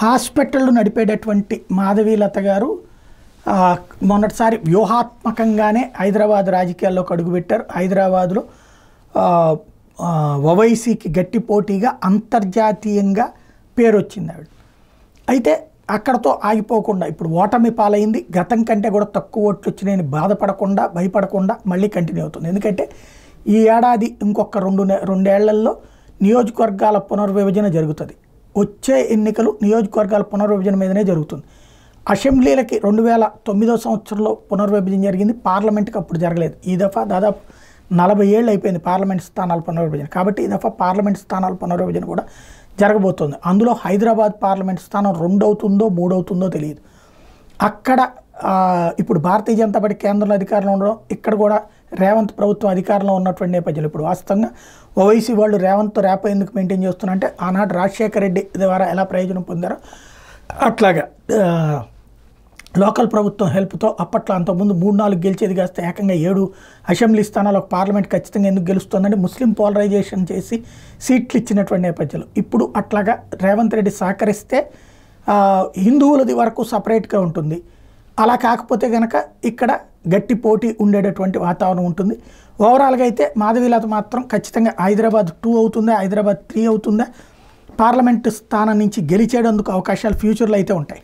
Hospital నడిపేటటువంటి Madhavilatha గారు మొన్నటిసారి వ్యూహాత్మకంగానే హైదరాబాద్ రాజకీయాల్లోకి అడుగుపెట్టారు. హైదరాబాద్లో ఓవైసీకి గట్టి పోటీగా అంతర్జాతీయంగా పేరు వచ్చింది ఆవిడ. అయితే అక్కడతో ఆగిపోకుండా ఇప్పుడు ఓటమి పాలైంది. గతం కంటే కూడా తక్కువ ఓట్లు వచ్చినాయని బాధపడకుండా భయపడకుండా మళ్ళీ కంటిన్యూ అవుతుంది. ఎందుకంటే ఈ ఏడాది ఇంకొక రెండేళ్లలో నియోజకవర్గాల పునర్విభజన జరుగుతుంది. వచ్చే ఎన్నికలు నియోజకవర్గాల పునర్విభజన మీదనే జరుగుతుంది. అసెంబ్లీలకి 2009 సంవత్సరంలో పునర్విభజన జరిగింది. పార్లమెంట్కి అప్పుడు జరగలేదు. ఈ దఫా దాదాపు 40 ఏళ్ళు అయిపోయింది పార్లమెంట్ స్థానాల పునర్విభజన. కాబట్టి ఈ దఫా పార్లమెంట్ స్థానాల పునర్విభజన కూడా జరగబోతోంది. అందులో హైదరాబాద్ పార్లమెంట్ స్థానం 2 అవుతుందో 3 అవుతుందో తెలియదు. అక్కడ ఇప్పుడు భారతీయ జనతా పార్టీ కేంద్రంలో అధికారంలో ఉండడం, ఇక్కడ కూడా రేవంత్ ప్రభుత్వం అధికారంలో ఉన్నటువంటి నేపథ్యంలో ఇప్పుడు వాస్తవంగా ఓవైసీ వాళ్ళు రేవంత్ ర్యాప్ ఎందుకు మెయింటైన్ చేస్తున్నారంటే ఆనాడు రాజశేఖర రెడ్డి ద్వారా ఎలా ప్రయోజనం పొందారో అట్లాగా లోకల్ ప్రభుత్వం హెల్ప్తో అప్పట్లో అంతకుముందు 3-4 గెలిచేది కాస్త ఏకంగా 7 అసెంబ్లీ స్థానాలు ఒక పార్లమెంట్ ఖచ్చితంగా ఎందుకు గెలుస్తుందంటే ముస్లిం పోలరైజేషన్ చేసి సీట్లు ఇచ్చినటువంటి నేపథ్యంలో ఇప్పుడు అట్లాగా రేవంత్ రెడ్డి సహకరిస్తే హిందువులది వరకు సపరేట్గా ఉంటుంది. అలా కాకపోతే కనుక ఇక్కడ గట్టి పోటీ ఉండేటటువంటి వాతావరణం ఉంటుంది. ఓవరాల్గా అయితే మాధవీలత మాత్రం ఖచ్చితంగా హైదరాబాద్ 2 అవుతుందా, హైదరాబాద్ 3 అవుతుందా, పార్లమెంటు స్థానం నుంచి గెలిచేందుకు అవకాశాలు ఫ్యూచర్లో అయితే ఉంటాయి.